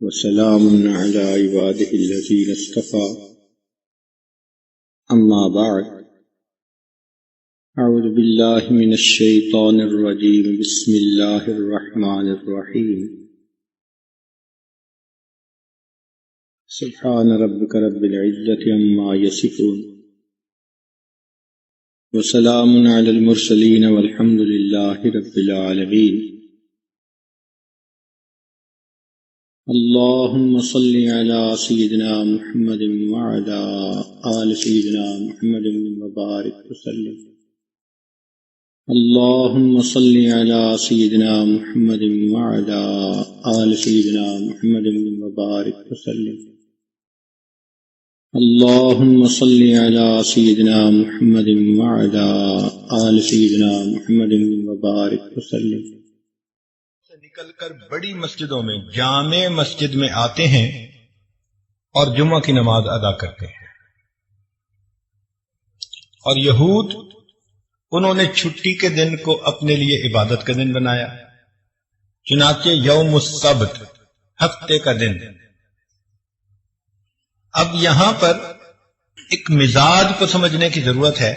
وسلام على عباده الذين اصطفى أما بعد أعوذ بالله من الشيطان الرجيم بسم الله الرحمن الرحيم سبحان ربك رب العزة عما يصفون وسلام على المرسلين والحمد لله رب العالمين اللهم صل على سيدنا محمد وعلى آل سيدنا محمد وبارك وسلم اللهم صل على سيدنا محمد وعلى آل سيدنا محمد وبارك وسلم اللهم صل على سيدنا محمد وعلى آل سيدنا محمد وبارك وسلم نکل کر بڑی مسجدوں میں جامع مسجد میں آتے ہیں اور جمعہ کی نماز ادا کرتے ہیں، اور یہود انہوں نے چھٹی کے دن کو اپنے لیے عبادت کا دن بنایا، چنانچہ یوم السبت ہفتے کا دن۔ اب یہاں پر ایک مزاج کو سمجھنے کی ضرورت ہے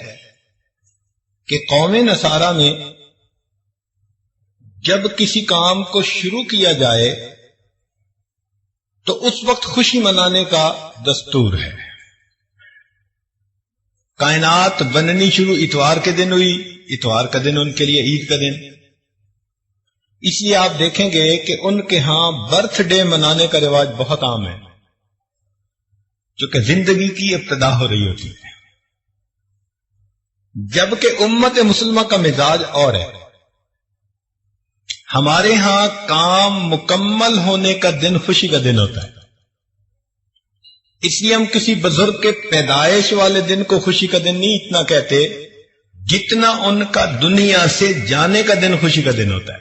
کہ قوم نصارہ میں جب کسی کام کو شروع کیا جائے تو اس وقت خوشی منانے کا دستور ہے۔ کائنات بننی شروع اتوار کے دن ہوئی، اتوار کا دن ان کے لیے عید کا دن، اس لیے آپ دیکھیں گے کہ ان کے ہاں برتھ ڈے منانے کا رواج بہت عام ہے، جو کہ زندگی کی ابتدا ہو رہی ہوتی ہے، جبکہ امت مسلمہ کا مزاج اور ہے۔ ہمارے ہاں کام مکمل ہونے کا دن خوشی کا دن ہوتا ہے، اس لیے ہم کسی بزرگ کے پیدائش والے دن کو خوشی کا دن نہیں اتنا کہتے جتنا ان کا دنیا سے جانے کا دن خوشی کا دن ہوتا ہے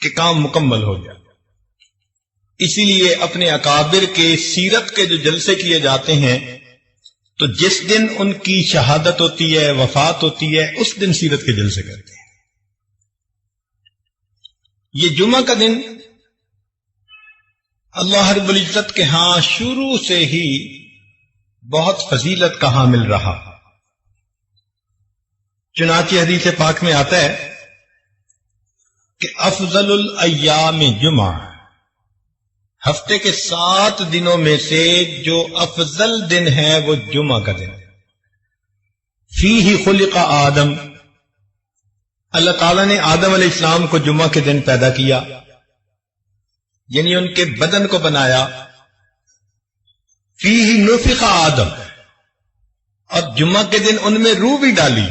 کہ کام مکمل ہو گیا۔ اسی لیے اپنے اکابر کے سیرت کے جو جلسے کیے جاتے ہیں تو جس دن ان کی شہادت ہوتی ہے، وفات ہوتی ہے، اس دن سیرت کے جلسے کرتے ہیں۔ یہ جمعہ کا دن اللہ رب العزت کے ہاں شروع سے ہی بہت فضیلت کا حامل رہا، چنانچہ حدیث پاک میں آتا ہے کہ افضل الایام جمعہ، ہفتے کے 7 دنوں میں سے جو افضل دن ہے وہ جمعہ کا دن ہے۔ فیہ خلق آدم، اللہ تعالیٰ نے آدم علیہ السلام کو جمعہ کے دن پیدا کیا، یعنی ان کے بدن کو بنایا۔ فیہ نفخ آدم، اور جمعہ کے دن ان میں روح بھی ڈالی،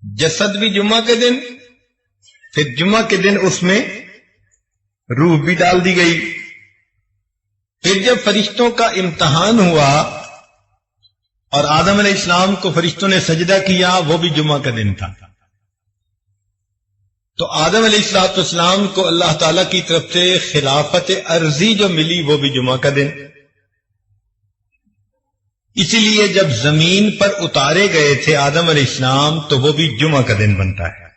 جسد بھی جمعہ کے دن، پھر جمعہ کے دن اس میں روح بھی ڈال دی گئی۔ پھر جب فرشتوں کا امتحان ہوا اور آدم علیہ السلام کو فرشتوں نے سجدہ کیا، وہ بھی جمعہ کا دن تھا۔ تو آدم علیہ السلام کو اللہ تعالیٰ کی طرف سے خلافت ارضی جو ملی وہ بھی جمعہ کا دن۔ اسی لیے جب زمین پر اتارے گئے تھے آدم علیہ السلام تو وہ بھی جمعہ کا دن بنتا ہے۔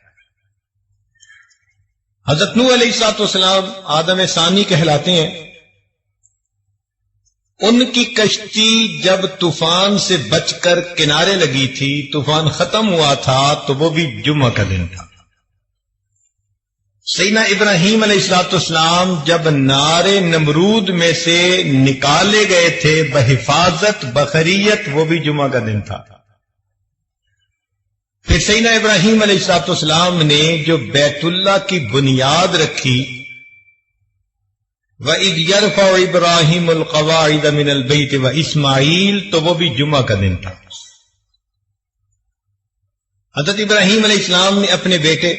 حضرت نوح علیہ السلام آدم ثانی کہلاتے ہیں، ان کی کشتی جب طوفان سے بچ کر کنارے لگی تھی، طوفان ختم ہوا تھا، تو وہ بھی جمعہ کا دن تھا۔ سیدنا ابراہیم علیہ السلام جب نار نمرود میں سے نکالے گئے تھے بحفاظت بخریت، وہ بھی جمعہ کا دن تھا۔ پھر سیدنا ابراہیم علیہ السلام نے جو بیت اللہ کی بنیاد رکھی، وَإِذْ يَرْفَعُ إِبْرَاهِيمُ الْقَوَاعِدَ مِنَ الْبَيْتِ وَإِسْمَاعِيلُ، تو وہ بھی جمعہ کا دن تھا۔ حضرت ابراہیم علیہ السلام نے اپنے بیٹے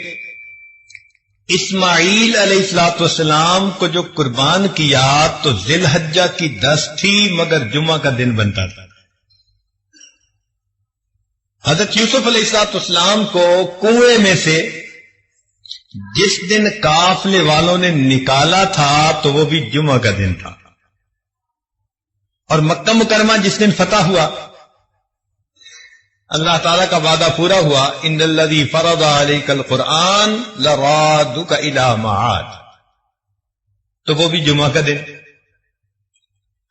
اسماعیل علیہ السلام کو جو قربان کیا تو ذی الحجہ کی 10 تھی، مگر جمعہ کا دن بنتا تھا۔ حضرت یوسف علیہ السلام کو کنویں میں سے جس دن قافلے والوں نے نکالا تھا تو وہ بھی جمعہ کا دن تھا، اور مکہ مکرمہ جس دن فتح ہوا، اللہ تعالیٰ کا وعدہ پورا ہوا، ان الذی فرض علیک القرآن لرادک الی معاد، تو وہ بھی جمعہ کا دن۔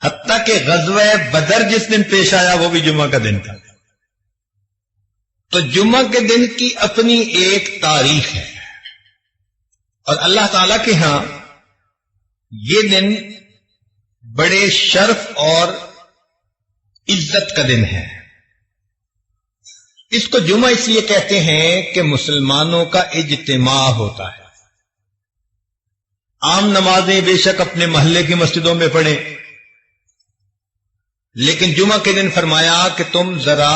حتیٰ کہ غزوہ بدر جس دن پیش آیا وہ بھی جمعہ کا دن تھا. تو جمعہ کے دن کی اپنی ایک تاریخ ہے، اور اللہ تعالی کے ہاں یہ دن بڑے شرف اور عزت کا دن ہے. اس کو جمعہ اس لیے کہتے ہیں کہ مسلمانوں کا اجتماع ہوتا ہے. عام نمازیں بے شک اپنے محلے کی مسجدوں میں پڑھیں، لیکن جمعہ کے دن فرمایا کہ تم ذرا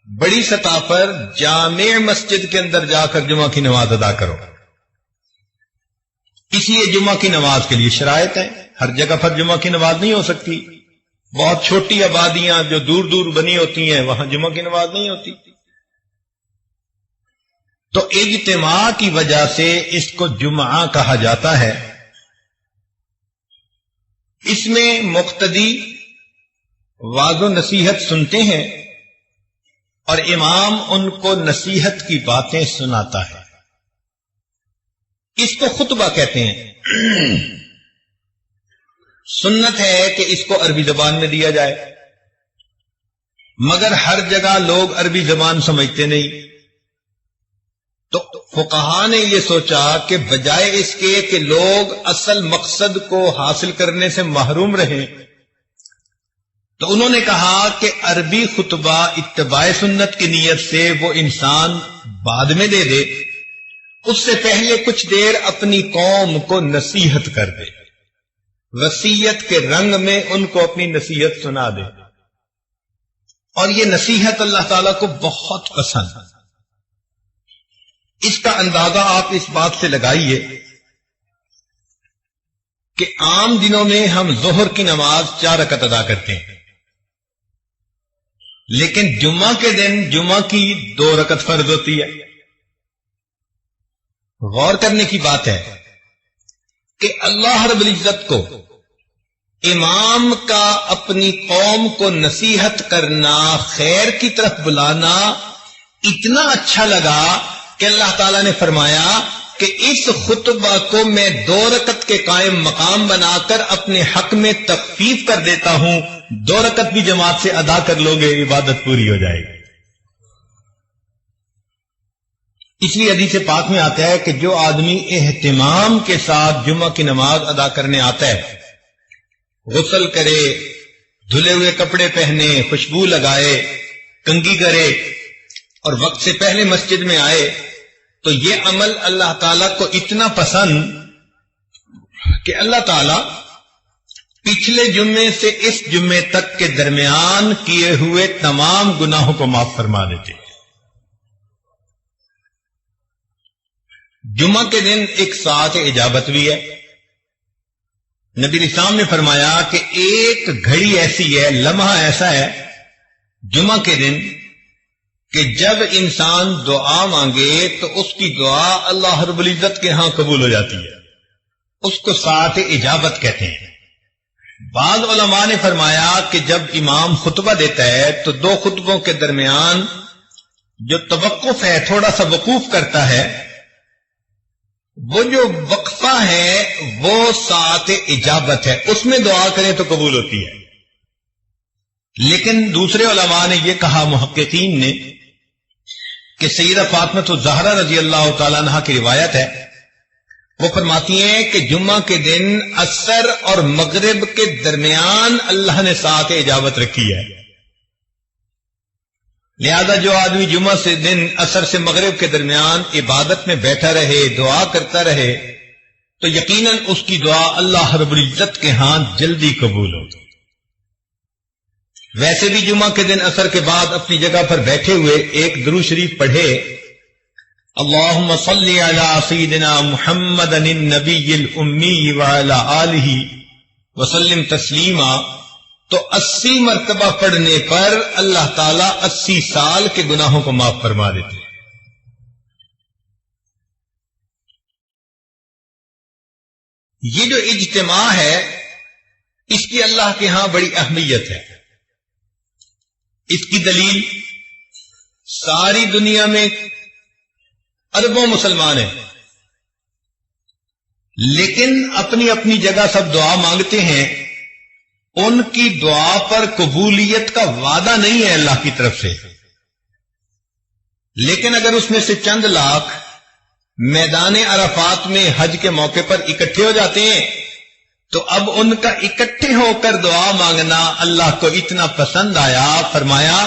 بڑی سطح پر جامع مسجد کے اندر جا کر جمعہ کی نماز ادا کرو. اس لیے جمعہ کی نماز کے لیے شرائط ہیں. ہر جگہ پر جمعہ کی نماز نہیں ہو سکتی. بہت چھوٹی آبادیاں جو دور دور بنی ہوتی ہیں وہاں جمعہ کی نماز نہیں ہوتی. تو اجتماع کی وجہ سے اس کو جمعہ کہا جاتا ہے. اس میں مقتدی واعظ و نصیحت سنتے ہیں اور امام ان کو نصیحت کی باتیں سناتا ہے. اس کو خطبہ کہتے ہیں. سنت ہے کہ اس کو عربی زبان میں دیا جائے، مگر ہر جگہ لوگ عربی زبان سمجھتے نہیں. تو فقہا نے یہ سوچا کہ بجائے اس کے کہ لوگ اصل مقصد کو حاصل کرنے سے محروم رہیں، تو انہوں نے کہا کہ عربی خطبہ اتباع سنت کی نیت سے وہ انسان بعد میں دے دے، اس سے پہلے کچھ دیر اپنی قوم کو نصیحت کر دے، وصیت کے رنگ میں ان کو اپنی نصیحت سنا دے. اور یہ نصیحت اللہ تعالیٰ کو بہت پسند ہے. اس کا اندازہ آپ اس بات سے لگائیے کہ عام دنوں میں ہم ظہر کی نماز 4 رکعت ادا کرتے ہیں، لیکن جمعہ کے دن جمعہ کی 2 رکعت فرض ہوتی ہے. غور کرنے کی بات ہے کہ اللہ رب العزت کو امام کا اپنی قوم کو نصیحت کرنا، خیر کی طرف بلانا اتنا اچھا لگا کہ اللہ تعالیٰ نے فرمایا کہ اس خطبہ کو میں 2 رکعت کے قائم مقام بنا کر اپنے حق میں تخفیف کر دیتا ہوں. 2 رکعت بھی جماعت سے ادا کر لو گے عبادت پوری ہو جائے گی. اس لیے حدیث پاک میں آتا ہے کہ جو آدمی اہتمام کے ساتھ جمعہ کی نماز ادا کرنے آتا ہے، غسل کرے، دھلے ہوئے کپڑے پہنے، خوشبو لگائے، کنگھی کرے اور وقت سے پہلے مسجد میں آئے، تو یہ عمل اللہ تعالیٰ کو اتنا پسند کہ اللہ تعالیٰ پچھلے جمعے سے اس جمعے تک کے درمیان کیے ہوئے تمام گناہوں کو معاف فرما دیتے. جمعہ کے دن ایک ساعت اجابت بھی ہے. نبی اسلام نے فرمایا کہ ایک گھڑی ایسی ہے، لمحہ ایسا ہے جمعہ کے دن کہ جب انسان دعا مانگے تو اس کی دعا اللہ رب العزت کے ہاں قبول ہو جاتی ہے. اس کو ساعت اجابت کہتے ہیں. بعض علماء نے فرمایا کہ جب امام خطبہ دیتا ہے تو 2 خطبوں کے درمیان جو توقف ہے، تھوڑا سا وقوف کرتا ہے، وہ جو وقفہ ہے وہ ساعت اجابت ہے، اس میں دعا کریں تو قبول ہوتی ہے. لیکن دوسرے علماء نے یہ کہا، محققین نے، کہ سیدہ فاطمہ الزہرا رضی اللہ تعالیٰ عنہا کی روایت ہے، وہ فرماتی ہیں کہ جمعہ کے دن عصر اور مغرب کے درمیان اللہ نے ساعت اجابت رکھی ہے. لہذا جو آدمی جمعہ سے دن عصر سے مغرب کے درمیان عبادت میں بیٹھا رہے، دعا کرتا رہے، تو یقیناً اس کی دعا اللہ رب العزت کے ہاں جلدی قبول ہوگی. ویسے بھی جمعہ کے دن عصر کے بعد اپنی جگہ پر بیٹھے ہوئے ایک درود شریف پڑھے، اللہم صلی علی سیدنا محمد النبی الامی وعلی آلہ وسلم تسلیما، تو 80 مرتبہ پڑھنے پر اللہ تعالیٰ 80 سال کے گناہوں کو معاف فرما دیتے ہیں. یہ جو اجتماع ہے اس کی اللہ کے ہاں بڑی اہمیت ہے. اس کی دلیل ساری دنیا میں اربوں مسلمان ہیں، لیکن اپنی اپنی جگہ سب دعا مانگتے ہیں. ان کی دعا پر قبولیت کا وعدہ نہیں ہے اللہ کی طرف سے، لیکن اگر اس میں سے چند لاکھ میدان عرفات میں حج کے موقع پر اکٹھے ہو جاتے ہیں تو اب ان کا اکٹھے ہو کر دعا مانگنا اللہ کو اتنا پسند آیا، فرمایا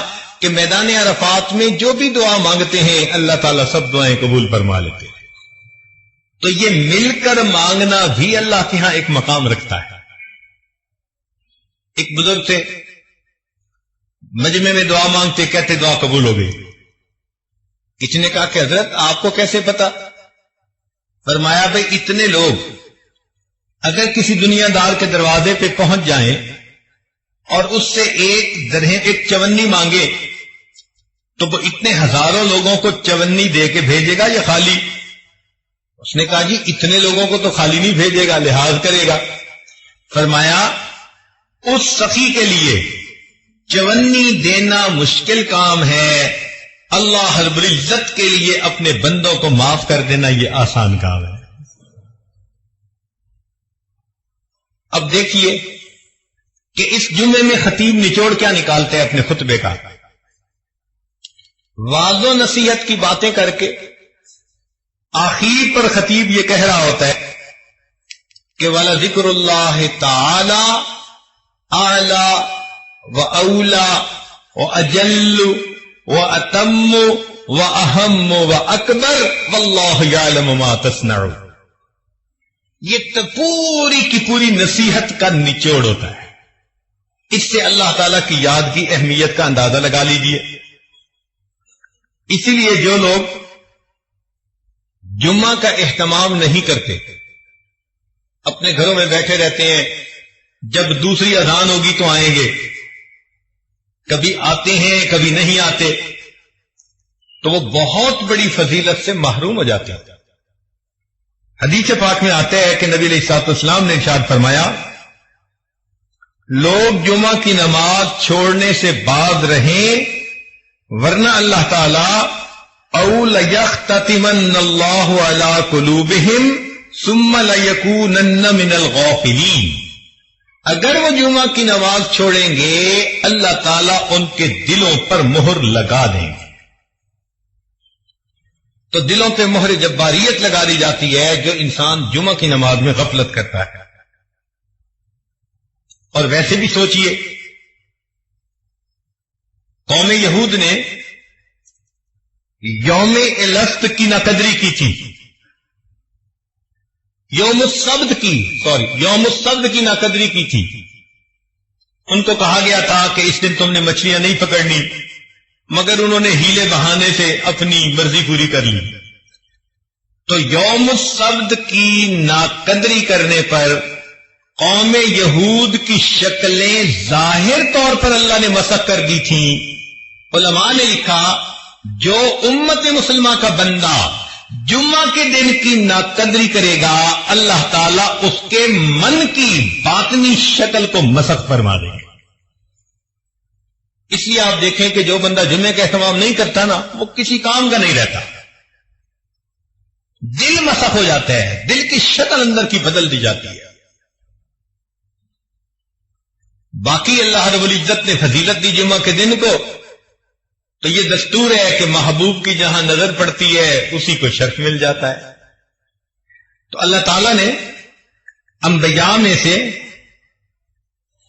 کہ میدان عرفات میں جو بھی دعا مانگتے ہیں اللہ تعالیٰ سب دعائیں قبول فرما لیتے ہیں۔ تو یہ مل کر مانگنا بھی اللہ کے ہاں ایک مقام رکھتا ہے۔ ایک بزرگ تھے، مجمع میں دعا مانگتے، کہتے دعا قبول ہو گئی۔ کسی نے کہا کہ حضرت آپ کو کیسے پتا؟ فرمایا بھئی اتنے لوگ اگر کسی دنیا دار کے دروازے پہ پہنچ جائیں اور اس سے ایک چونی مانگے تو وہ اتنے ہزاروں لوگوں کو چونی دے کے بھیجے گا یا خالی؟ اس نے کہا جی اتنے لوگوں کو تو خالی نہیں بھیجے گا، لحاظ کرے گا۔ فرمایا اس سخی کے لیے چونی دینا مشکل کام ہے، اللہ رب العزت کے لیے اپنے بندوں کو معاف کر دینا یہ آسان کام ہے۔ اب دیکھیے کہ اس جمعے میں خطیب نچوڑ کیا نکالتے ہیں اپنے خطبے کا، واعظ و نصیحت کی باتیں کر کے آخر پر خطیب یہ کہہ رہا ہوتا ہے کہ وَلَذِكْرُ اللَّهِ تَعَالَى أَعْلَى وَأَوْلَى وَأَجَلُّ وَأَتَمُّ وَأَهَمُّ وَأَكْبَرُ وَاللَّهُ يَعْلَمُ مَا تَصْنَعُونَ۔ یہ تو پوری کی پوری نصیحت کا نچوڑ ہوتا ہے۔ اس سے اللہ تعالیٰ کی یاد کی اہمیت کا اندازہ لگا لیجئے۔ اسی لیے جو لوگ جمعہ کا اہتمام نہیں کرتے، اپنے گھروں میں بیٹھے رہتے ہیں، جب دوسری اذان ہوگی تو آئیں گے، کبھی آتے ہیں کبھی نہیں آتے، تو وہ بہت بڑی فضیلت سے محروم ہو جاتے ہیں۔ حدیث پاک میں آتا ہے کہ نبی علیہ الصلوۃ والسلام نے ارشاد فرمایا لوگ جمعہ کی نماز چھوڑنے سے باز رہیں ورنہ اللہ تعالی او لیختتمن اللہ علی قلوبہم ثم لیکونن من الغافلین، اگر وہ جمعہ کی نماز چھوڑیں گے اللہ تعالیٰ ان کے دلوں پر مہر لگا دیں گے۔ تو دلوں پہ مہر جباریت لگا دی جاتی ہے جو انسان جمعہ کی نماز میں غفلت کرتا ہے۔ اور ویسے بھی سوچئے، قوم یہود نے یوم الست کی ناقدری کی تھی، یوم السبت کی ناقدری کی تھی۔ ان کو کہا گیا تھا کہ اس دن تم نے مچھلیاں نہیں پکڑنی، مگر انہوں نے ہیلے بہانے سے اپنی مرضی پوری کر لی۔ تو یوم السبت کی ناقدری کرنے پر قوم یہود کی شکلیں ظاہر طور پر اللہ نے مسخ کر دی تھیں۔ علماء نے لکھا جو امت مسلمہ کا بندہ جمعہ کے دن کی ناقدری کرے گا اللہ تعالیٰ اس کے من کی باطنی شکل کو مسخ فرما دے گا۔ اس لیے آپ دیکھیں کہ جو بندہ جمعے کا اہتمام نہیں کرتا نا وہ کسی کام کا نہیں رہتا، دل مسخ ہو جاتا ہے، دل کی شکل اندر کی بدل دی جاتی ہے۔ باقی اللہ رب العزت نے فضیلت دی جمعہ کے دن کو، تو یہ دستور ہے کہ محبوب کی جہاں نظر پڑتی ہے اسی کو شرف مل جاتا ہے۔ تو اللہ تعالیٰ نے انبیاء میں سے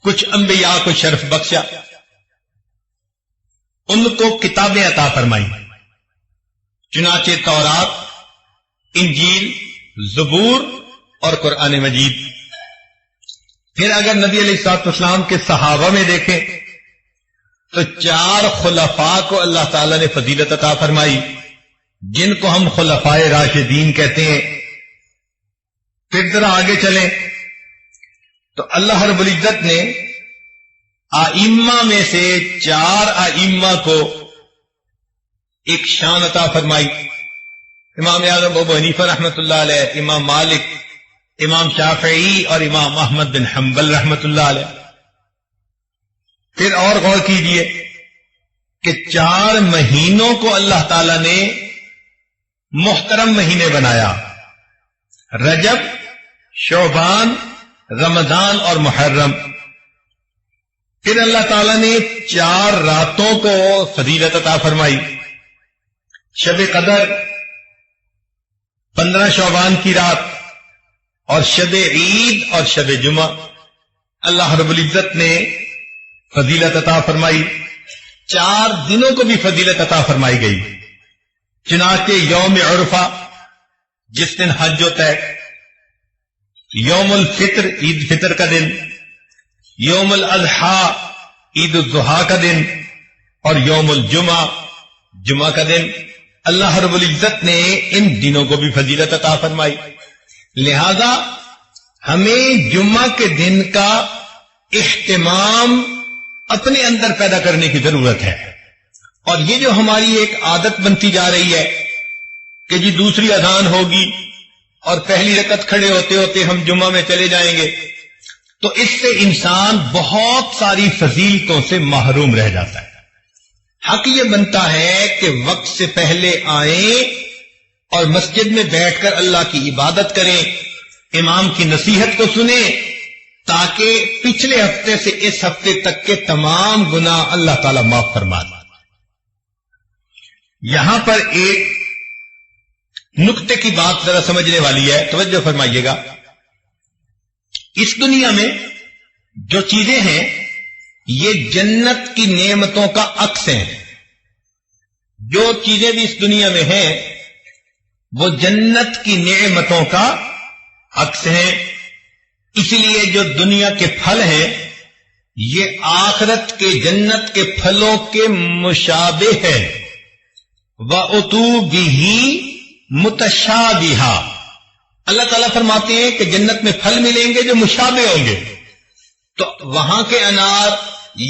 کچھ انبیاء کو شرف بخشا، ان کو کتابیں عطا فرمائی، چنانچہ تورات، انجیل، زبور اور قرآن مجید۔ پھر اگر نبی علیہ الصلوۃ والسلام کے صحابہ میں دیکھیں تو 4 خلفاء کو اللہ تعالیٰ نے فضیلت عطا فرمائی، جن کو ہم خلفائے راشدین کہتے ہیں۔ پھر ذرا آگے چلیں تو اللہ رب العزت نے ائمہ میں سے 4 ائمہ کو ایک شان عطا فرمائی، امام اعظم ابو حنیفہ رحمۃ اللہ علیہ، امام مالک، امام شافعی اور امام احمد بن حنبل رحمۃ اللہ علیہ۔ پھر اور غور کیجئے کہ 4 مہینوں کو اللہ تعالی نے محترم مہینے بنایا، رجب، شعبان، رمضان اور محرم۔ پھر اللہ تعالیٰ نے 4 راتوں کو فضیلت عطا فرمائی. شب قدر، 15 شعبان کی رات، اور شب عید اور شب جمعہ اللہ رب العزت نے فضیلت عطا فرمائی. 4 دنوں کو بھی فضیلت عطا فرمائی گئی. چنانچہ یوم عرفہ جس دن حج ہوتا ہے، یوم الفطر عید فطر کا دن، یوم الاضحیٰ عید الضحیٰ کا دن، اور یوم الجمعہ جمعہ کا دن، اللہ رب العزت نے ان دنوں کو بھی فضیلت عطا فرمائی. لہذا ہمیں جمعہ کے دن کا اہتمام اپنے اندر پیدا کرنے کی ضرورت ہے. اور یہ جو ہماری ایک عادت بنتی جا رہی ہے کہ جی دوسری اذان ہوگی اور پہلی رکعت کھڑے ہوتے ہوتے ہم جمعہ میں چلے جائیں گے، تو اس سے انسان بہت ساری فضیلتوں سے محروم رہ جاتا ہے. حق یہ بنتا ہے کہ وقت سے پہلے آئیں اور مسجد میں بیٹھ کر اللہ کی عبادت کریں، امام کی نصیحت کو سنیں، تاکہ پچھلے ہفتے سے اس ہفتے تک کے تمام گناہ اللہ تعالیٰ معاف فرما دے. یہاں پر ایک نقطے کی بات ذرا سمجھنے والی ہے، توجہ فرمائیے گا. اس دنیا میں جو چیزیں ہیں یہ جنت کی نعمتوں کا عکس ہیں. جو چیزیں بھی اس دنیا میں ہیں وہ جنت کی نعمتوں کا عکس ہیں. اس لیے جو دنیا کے پھل ہیں یہ آخرت کے جنت کے پھلوں کے مشابہ ہے. وَأُتُوا بِهِ مُتَشَابِهًا. اللہ تعالیٰ فرماتے ہیں کہ جنت میں پھل ملیں گے جو مشابہ ہوں گے. تو وہاں کے انار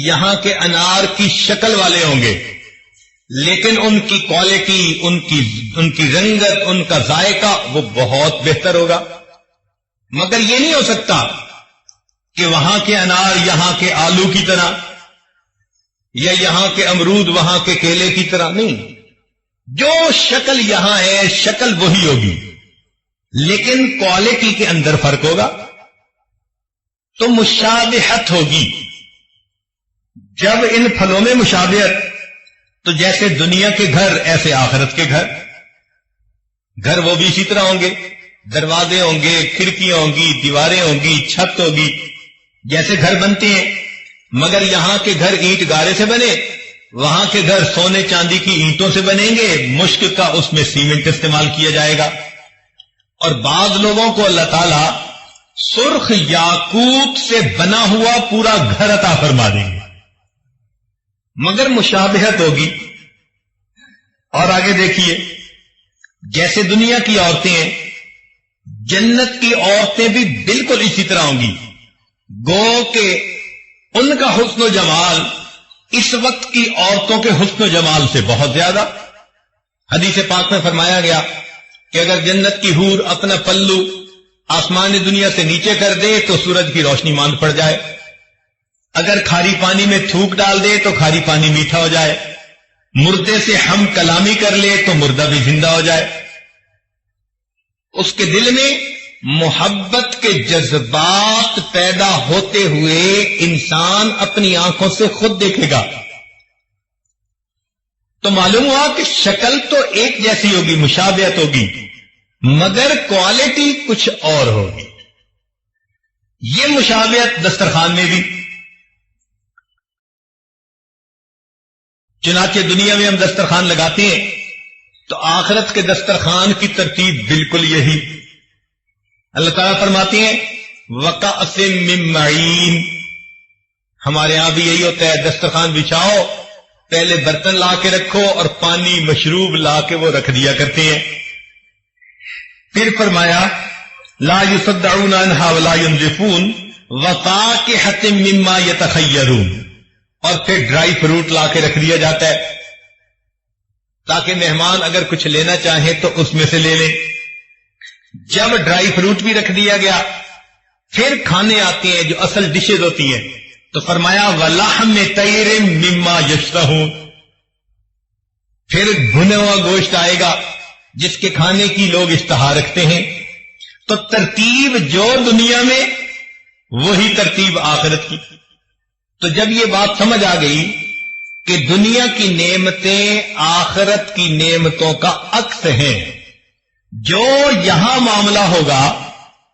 یہاں کے انار کی شکل والے ہوں گے، لیکن ان کی کوالٹی، ان کی رنگت، ان کا ذائقہ وہ بہت بہتر ہوگا. مگر یہ نہیں ہو سکتا کہ وہاں کے انار یہاں کے آلو کی طرح، یا یہاں کے امرود وہاں کے کیلے کی طرح. نہیں، جو شکل یہاں ہے شکل وہی ہوگی، لیکن کوالٹی کے اندر فرق ہوگا. تو مشابہت ہوگی. جب ان پھلوں میں مشابہت، تو جیسے دنیا کے گھر ایسے آخرت کے گھر وہ بھی اسی طرح ہوں گے. دروازے ہوں گے، کھڑکیاں ہوں گی، دیواریں ہوں گی، چھت ہوگی، جیسے گھر بنتے ہیں. مگر یہاں کے گھر اینٹ گارے سے بنے، وہاں کے گھر سونے چاندی کی اینٹوں سے بنیں گے، مشک کا اس میں سیمنٹ استعمال کیا جائے گا. اور بعض لوگوں کو اللہ تعالیٰ سرخ یاقوت سے بنا ہوا پورا گھر عطا فرما دیں گے، مگر مشابہت ہوگی. اور آگے دیکھیے، جیسے دنیا کی عورتیں ہیں، جنت کی عورتیں بھی بالکل اسی طرح ہوں گی. گو کہ ان کا حسن و جمال اس وقت کی عورتوں کے حسن و جمال سے بہت زیادہ. حدیث پاک میں فرمایا گیا کہ اگر جنت کی حور اپنا پلو آسمان دنیا سے نیچے کر دے تو سورج کی روشنی ماند پڑ جائے. اگر کھاری پانی میں تھوک ڈال دے تو کھاری پانی میٹھا ہو جائے. مردے سے ہم کلامی کر لے تو مردہ بھی زندہ ہو جائے. اس کے دل میں محبت کے جذبات پیدا ہوتے ہوئے انسان اپنی آنکھوں سے خود دیکھے گا. تو معلوم ہوا کہ شکل تو ایک جیسی ہوگی، مشابہت ہوگی، مگر کوالٹی کچھ اور ہوگی. یہ مشابہت دسترخوان میں بھی. چنانچہ دنیا میں ہم دسترخوان لگاتے ہیں تو آخرت کے دسترخوان کی ترتیب بالکل یہی. اللہ تعالیٰ فرماتے ہیں وَكَأْسٍ مِّن مَّعِينٍ. ہمارے ہاں بھی یہی ہوتا ہے، دسترخوان بچھاؤ، پہلے برتن لا کے رکھو اور پانی مشروب لا کے وہ رکھ دیا کرتے ہیں. پھر فرمایا لا يصدعون عنها ولا ينزفون وفاكهة مما يتخيرون. اور پھر ڈرائی فروٹ لا کے رکھ دیا جاتا ہے تاکہ مہمان اگر کچھ لینا چاہیں تو اس میں سے لے لیں. جب ڈرائی فروٹ بھی رکھ دیا گیا، پھر کھانے آتے ہیں جو اصل ڈشز ہوتی ہیں، تو فرمایا وَلَحْمِ طَيْرٍ مِّمَّا يَشْتَهُونَ. پھر بھنا ہوا گوشت آئے گا جس کے کھانے کی لوگ اشتہا رکھتے ہیں. تو ترتیب جو دنیا میں وہی ترتیب آخرت کی. تو جب یہ بات سمجھ آ گئی کہ دنیا کی نعمتیں آخرت کی نعمتوں کا عکس ہیں، جو یہاں معاملہ ہوگا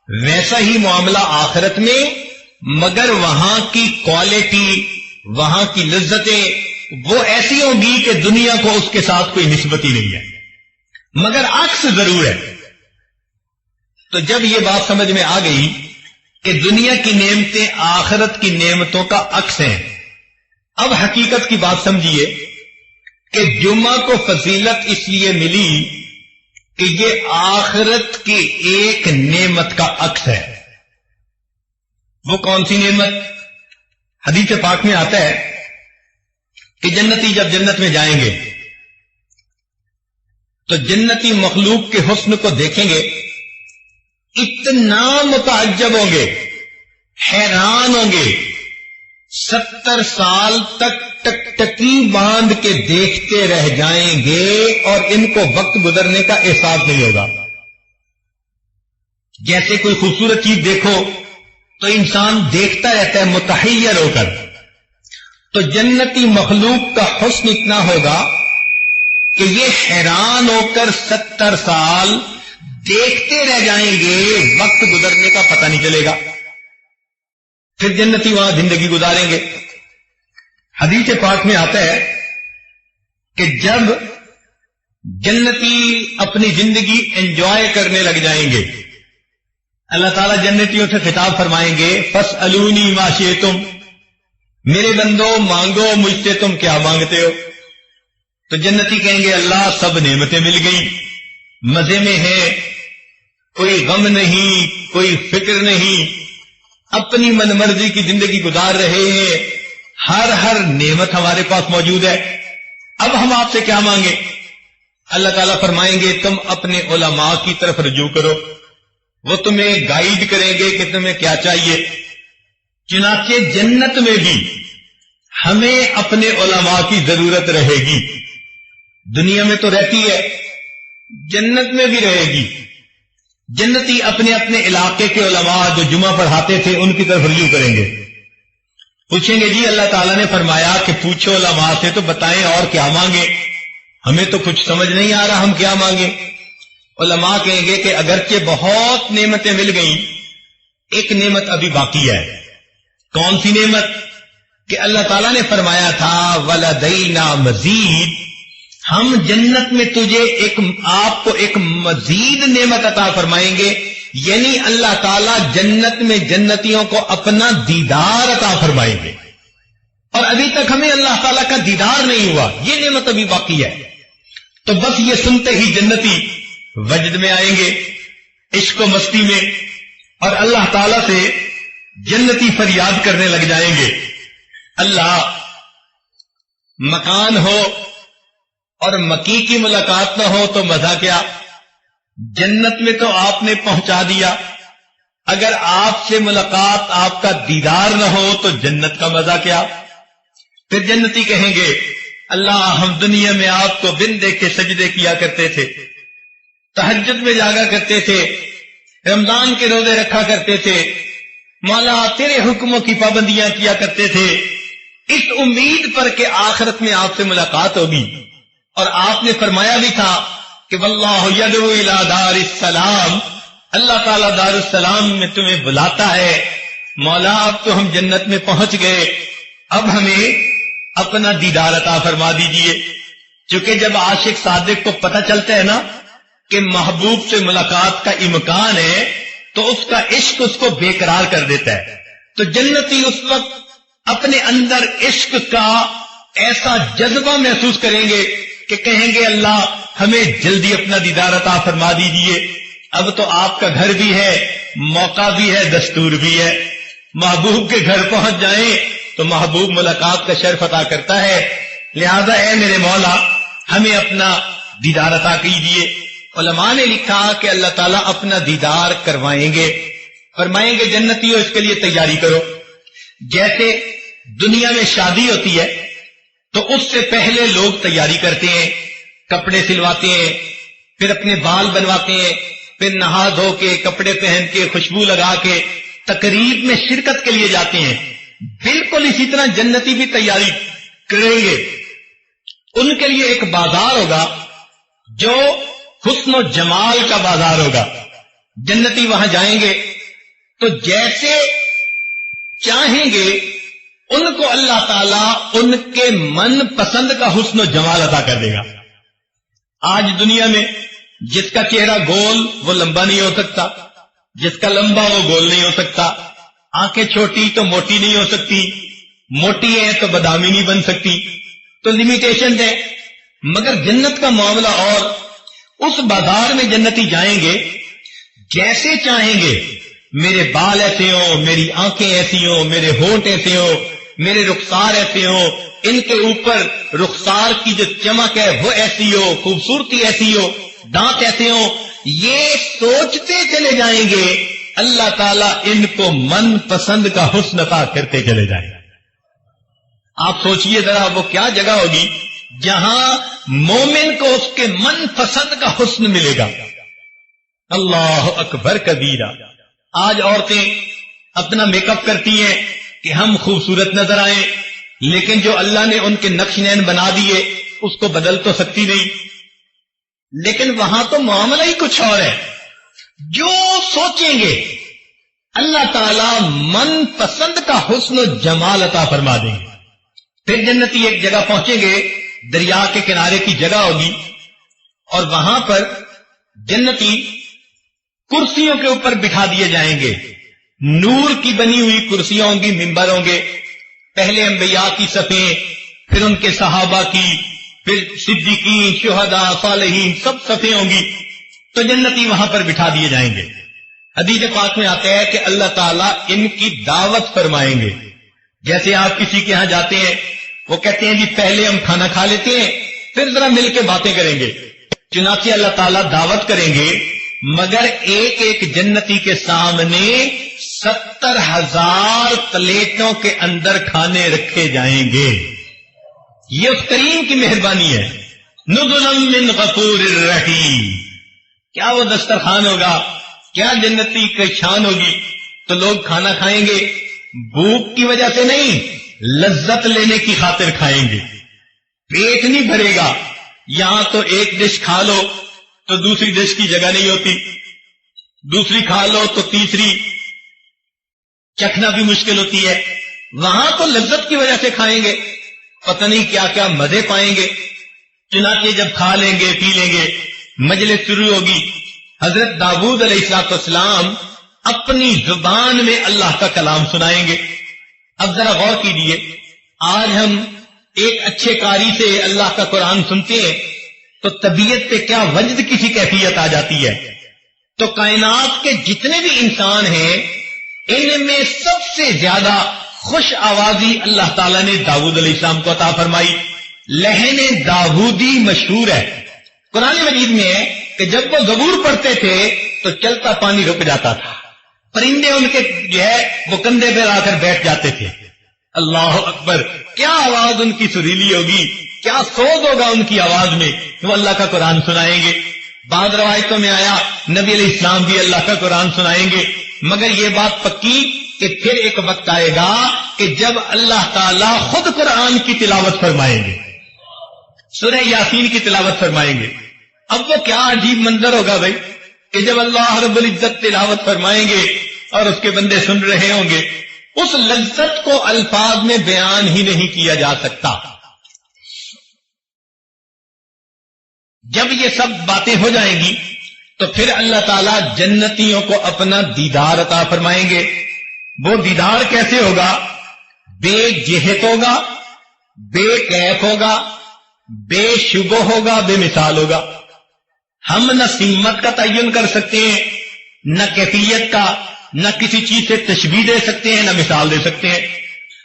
ویسا ہی معاملہ آخرت میں، مگر وہاں کی کوالٹی، وہاں کی لذتیں وہ ایسی ہوں گی کہ دنیا کو اس کے ساتھ کوئی نسبت ہی نہیں ہے، مگر عکس ضرور ہے۔ تو جب یہ بات سمجھ میں آ گئی کہ دنیا کی نعمتیں آخرت کی نعمتوں کا عکس ہیں، اب حقیقت کی بات سمجھیے کہ جمعہ کو فضیلت اس لیے ملی کہ یہ آخرت کی ایک نعمت کا عکس ہے۔ وہ کون سی نعمت؟ حدیث پاک میں آتا ہے کہ جنتی جب جنت میں جائیں گے تو جنتی مخلوق کے حسن کو دیکھیں گے، اتنا متعجب ہوں گے، حیران ہوں گے، 70 سال تک ٹکٹکی باندھ کے دیکھتے رہ جائیں گے اور ان کو وقت گزرنے کا احساس نہیں ہوگا۔ جیسے کوئی خوبصورت چیز دیکھو تو انسان دیکھتا رہتا ہے متحیر ہو کر، تو جنتی مخلوق کا حسن اتنا ہوگا کہ یہ حیران ہو کر 70 سال دیکھتے رہ جائیں گے، وقت گزرنے کا پتہ نہیں چلے گا۔ پھر جنتی وہاں زندگی گزاریں گے۔ حدیث پاک میں آتا ہے کہ جب جنتی اپنی زندگی انجوائے کرنے لگ جائیں گے، اللہ تعالیٰ جنتیوں سے خطاب فرمائیں گے، فاسألونی ما شئتم، میرے بندو مانگو مجھ سے تم کیا مانگتے ہو۔ تو جنتی کہیں گے اللہ سب نعمتیں مل گئی، مزے میں ہے، کوئی غم نہیں، کوئی فکر نہیں، اپنی من مرضی کی زندگی گزار رہے ہیں، ہر نعمت ہمارے پاس موجود ہے، اب ہم آپ سے کیا مانگیں؟ اللہ تعالیٰ فرمائیں گے تم اپنے علماء کی طرف رجوع کرو، وہ تمہیں گائیڈ کریں گے کہ تمہیں کیا چاہیے۔ چنانچہ جنت میں بھی ہمیں اپنے علماء کی ضرورت رہے گی، دنیا میں تو رہتی ہے، جنت میں بھی رہے گی۔ جنتی اپنے اپنے علاقے کے علماء جو جمعہ پڑھاتے تھے ان کی طرف رجوع کریں گے، پوچھیں گے جی اللہ تعالیٰ نے فرمایا کہ پوچھو علماء سے تو بتائیں اور کیا مانگے، ہمیں تو کچھ سمجھ نہیں آ رہا ہم کیا مانگیں۔ علماء کہیں گے کہ اگرچہ بہت نعمتیں مل گئیں، ایک نعمت ابھی باقی ہے۔ کون سی نعمت؟ کہ اللہ تعالیٰ نے فرمایا تھا وَلَدَيْنَا مَزِيدٌ، ہم جنت میں تجھے آپ کو ایک مزید نعمت عطا فرمائیں گے، یعنی اللہ تعالیٰ جنت میں جنتیوں کو اپنا دیدار عطا فرمائیں گے، اور ابھی تک ہمیں اللہ تعالیٰ کا دیدار نہیں ہوا، یہ نعمت ابھی باقی ہے۔ تو بس یہ سنتے ہی جنتی وجد میں آئیں گے، عشق و مستی میں، اور اللہ تعالیٰ سے جنتی فریاد کرنے لگ جائیں گے، اللہ مکان ہو اور مکی کی ملاقات نہ ہو تو مزہ کیا، جنت میں تو آپ نے پہنچا دیا، اگر آپ سے ملاقات آپ کا دیدار نہ ہو تو جنت کا مزہ کیا۔ پھر جنتی کہیں گے اللہ ہم دنیا میں آپ کو بن دیکھ کے سجدے کیا کرتے تھے، تہجد میں جاگا کرتے تھے، رمضان کے روزے رکھا کرتے تھے، مولا تیرے حکموں کی پابندیاں کیا کرتے تھے، اس امید پر کہ آخرت میں آپ سے ملاقات ہوگی، اور آپ نے فرمایا بھی تھا کہ واللہ یدعو الی دار السلام، اللہ تعالیٰ دار السلام میں تمہیں بلاتا ہے، مولا اب تو ہم جنت میں پہنچ گئے، اب ہمیں اپنا دیدار عطا فرما دیجئے۔ چونکہ جب عاشق صادق کو پتہ چلتا ہے نا کہ محبوب سے ملاقات کا امکان ہے تو اس کا عشق اس کو بے قرار کر دیتا ہے، تو جنتی اس وقت اپنے اندر عشق کا ایسا جذبہ محسوس کریں گے کہ کہیں گے اللہ ہمیں جلدی اپنا دیدار عطا فرما دیجئے، اب تو آپ کا گھر بھی ہے، موقع بھی ہے، دستور بھی ہے، محبوب کے گھر پہنچ جائیں تو محبوب ملاقات کا شرف عطا کرتا ہے، لہذا اے میرے مولا ہمیں اپنا دیدار عطا کیجئے۔ علماء نے لکھا کہ اللہ تعالیٰ اپنا دیدار کروائیں گے، فرمائیں گے جنتیوں اس کے لیے تیاری کرو۔ جیسے دنیا میں شادی ہوتی ہے تو اس سے پہلے لوگ تیاری کرتے ہیں، کپڑے سلواتے ہیں، پھر اپنے بال بنواتے ہیں، پھر نہا دھو کے کپڑے پہن کے خوشبو لگا کے تقریب میں شرکت کے لیے جاتے ہیں، بالکل اسی طرح جنتی بھی تیاری کریں گے. ان کے لیے ایک بازار ہوگا جو حسن و جمال کا بازار ہوگا. جنتی وہاں جائیں گے تو جیسے چاہیں گے ان کو اللہ تعالیٰ ان کے من پسند کا حسن و جمال عطا کر دے گا. آج دنیا میں جس کا چہرہ گول وہ لمبا نہیں ہو سکتا، جس کا لمبا وہ گول نہیں ہو سکتا، آنکھیں چھوٹی تو موٹی نہیں ہو سکتی، موٹی ہے تو بادامی نہیں بن سکتی، تو لمیٹیشن ہے. مگر جنت کا معاملہ اور اس بازار میں جنتی جائیں گے جیسے چاہیں گے. میرے بال ایسے ہوں، میری آنکھیں ایسی ہوں، میرے ہونٹ ایسے ہوں، میرے رخسار ایسے ہوں، ان کے اوپر رخسار کی جو چمک ہے وہ ایسی ہو، خوبصورتی ایسی ہو، دانت ایسے ہوں. یہ سوچتے چلے جائیں گے اللہ تعالیٰ ان کو من پسند کا حسن عطا کرتے چلے جائیں. آپ سوچئے ذرا وہ کیا جگہ ہوگی جہاں مومن کو اس کے من پسند کا حسن ملے گا. اللہ اکبر کبیرہ. آج عورتیں اپنا میک اپ کرتی ہیں کہ ہم خوبصورت نظر آئیں، لیکن جو اللہ نے ان کے نقش نین بنا دیے اس کو بدل تو سکتی نہیں. لیکن وہاں تو معاملہ ہی کچھ اور ہے. جو سوچیں گے اللہ تعالی من پسند کا حسن و جمال عطا فرما دیں گے. پھر جنتی ایک جگہ پہنچیں گے، دریا کے کنارے کی جگہ ہوگی، اور وہاں پر جنتی کرسیوں کے اوپر بٹھا دیے جائیں گے. نور کی بنی ہوئی کرسیاں ہوں گی، ممبر ہوں گے. پہلے انبیاء کی صفیں، پھر ان کے صحابہ کی، پھر صدیقین، شہداء، صالحین، سب صفیں ہوں گی. تو جنتی وہاں پر بٹھا دیے جائیں گے. حدیث پاک میں آتا ہے کہ اللہ تعالیٰ ان کی دعوت فرمائیں گے. جیسے آپ کسی کے ہاں جاتے ہیں، وہ کہتے ہیں جی پہلے ہم کھانا کھا لیتے ہیں پھر ذرا مل کے باتیں کریں گے. چنانچہ اللہ تعالیٰ دعوت کریں گے، مگر ایک ایک جنتی کے سامنے 70,000 پلیٹوں کے اندر کھانے رکھے جائیں گے. یہ اس کریم کی مہربانی ہے. نزلا من غفور الرحیم. کیا وہ دسترخوان ہوگا، کیا جنتی کی شان ہوگی. تو لوگ کھانا کھائیں گے بھوک کی وجہ سے نہیں، لذت لینے کی خاطر کھائیں گے. پیٹ نہیں بھرے گا. یہاں تو ایک ڈش کھا لو تو دوسری ڈش کی جگہ نہیں ہوتی، دوسری کھا لو تو تیسری چکھنا بھی مشکل ہوتی ہے. وہاں تو لذت کی وجہ سے کھائیں گے، پتہ نہیں کیا کیا مزے پائیں گے. چنانچہ جب کھا لیں گے پی لیں گے، مجلس شروع ہوگی. حضرت داؤد علیہ السلام اپنی زبان میں اللہ کا کلام سنائیں گے. اب ذرا غور کیجیے، آج ہم ایک اچھے قاری سے اللہ کا قرآن سنتے ہیں تو طبیعت پہ کیا وجد کسی کیفیت آ جاتی ہے. تو کائنات کے جتنے بھی انسان ہیں ان میں سب سے زیادہ خوش آوازی اللہ تعالیٰ نے داؤد علیہ السلام کو عطا فرمائی. لہن داؤدی مشہور ہے. قرآن مجید میں ہے کہ جب وہ زبور پڑھتے تھے تو چلتا پانی رک جاتا تھا، پرندے ان کے جو ہے وہ کندھے پہ آ کر بیٹھ جاتے تھے. اللہ اکبر، کیا آواز ان کی سریلی ہوگی، کیا سوز ہوگا ان کی آواز میں. وہ اللہ کا قرآن سنائیں گے. بعض روایتوں میں آیا نبی علیہ السلام بھی اللہ کا قرآن سنائیں گے. مگر یہ بات پکی کہ پھر ایک وقت آئے گا کہ جب اللہ تعالیٰ خود قرآن کی تلاوت فرمائیں گے، سورہ یاسین کی تلاوت فرمائیں گے. اب وہ کیا عجیب منظر ہوگا بھائی کہ جب اللہ رب العزت تلاوت فرمائیں گے اور اس کے بندے سن رہے ہوں گے. اس لذت کو الفاظ میں بیان ہی نہیں کیا جا سکتا. جب یہ سب باتیں ہو جائیں گی تو پھر اللہ تعالیٰ جنتیوں کو اپنا دیدار عطا فرمائیں گے. وہ دیدار کیسے ہوگا؟ بے جہت ہوگا، بے کیف ہوگا، بے شبہ ہوگا، بے مثال ہوگا. ہم نہ سمت کا تعین کر سکتے ہیں، نہ کیفیت کا، نہ کسی چیز سے تشبیہ دے سکتے ہیں، نہ مثال دے سکتے ہیں.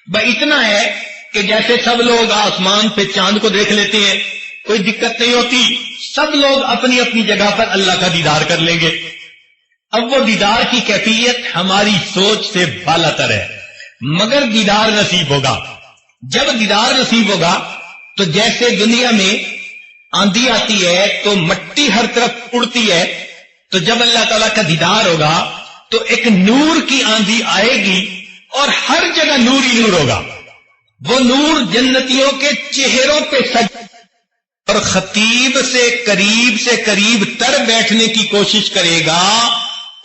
بس اتنا ہے کہ جیسے سب لوگ آسمان پہ چاند کو دیکھ لیتے ہیں، کوئی دقت نہیں ہوتی، سب لوگ اپنی اپنی جگہ پر اللہ کا دیدار کر لیں گے. اب وہ دیدار کی کیفیت ہماری سوچ سے بالا تر ہے، مگر دیدار نصیب ہوگا. جب دیدار نصیب ہوگا تو جیسے دنیا میں آندھی آتی ہے تو مٹی ہر طرف اڑتی ہے، تو جب اللہ تعالیٰ کا دیدار ہوگا تو ایک نور کی آندھی آئے گی اور ہر جگہ نور ہی نور ہوگا. وہ نور جنتیوں کے چہروں پہ سج اور خطیب سے قریب تر بیٹھنے کی کوشش کرے گا.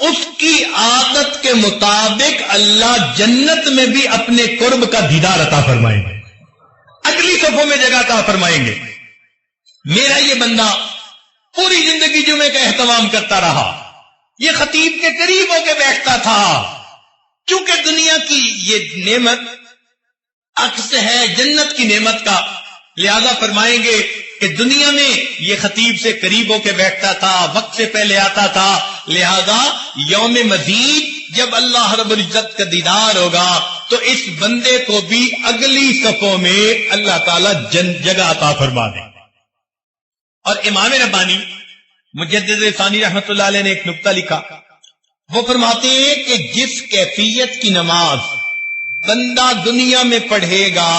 اس کی عادت کے مطابق اللہ جنت میں بھی اپنے قرب کا دیدار عطا فرمائیں گے, اگلی صفوں میں جگہ عطا فرمائیں گے. میرا یہ بندہ پوری زندگی جمعے کا اہتمام کرتا رہا, یہ خطیب کے قریب ہو کے بیٹھتا تھا. چونکہ دنیا کی یہ نعمت عکس ہے جنت کی نعمت کا, لہذا فرمائیں گے کہ دنیا میں یہ خطیب سے قریب ہو کے بیٹھتا تھا, وقت سے پہلے آتا تھا, لہذا یوم مزید جب اللہ رب العزت کا دیدار ہوگا تو اس بندے کو بھی اگلی صفوں میں اللہ تعالی جگہ عطا فرما دے. اور امام ربانی مجدد ثانی رحمت اللہ علیہ نے ایک نقطہ لکھا, وہ فرماتے ہیں کہ جس کیفیت کی نماز بندہ دنیا میں پڑھے گا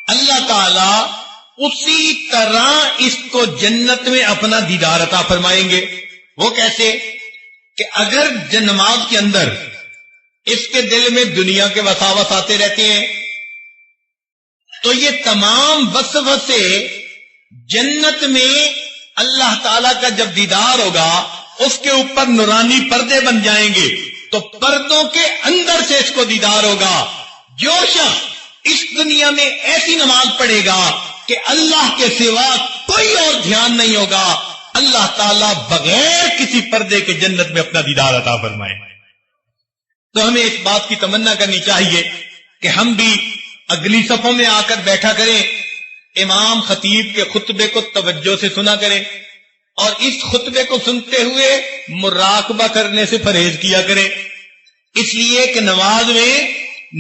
اللہ تعالی اسی طرح اس کو جنت میں اپنا دیدار عطا فرمائیں گے. وہ کیسے کہ اگر نماز کے اندر اس کے دل میں دنیا کے وساوس آتے رہتے ہیں تو یہ تمام وسوسے جنت میں اللہ تعالی کا جب دیدار ہوگا اس کے اوپر نورانی پردے بن جائیں گے, تو پردوں کے اندر سے اس کو دیدار ہوگا. جو شخص اس دنیا میں ایسی نماز پڑھے گا کہ اللہ کے سوا کوئی اور دھیان نہیں ہوگا, اللہ تعالیٰ بغیر کسی پردے کے جنت میں اپنا دیدار عطا فرمائے. تو ہمیں اس بات کی تمنا کرنی چاہیے کہ ہم بھی اگلی صفوں میں آ کر بیٹھا کریں, امام خطیب کے خطبے کو توجہ سے سنا کریں, اور اس خطبے کو سنتے ہوئے مراقبہ کرنے سے پرہیز کیا کریں. اس لیے کہ نماز میں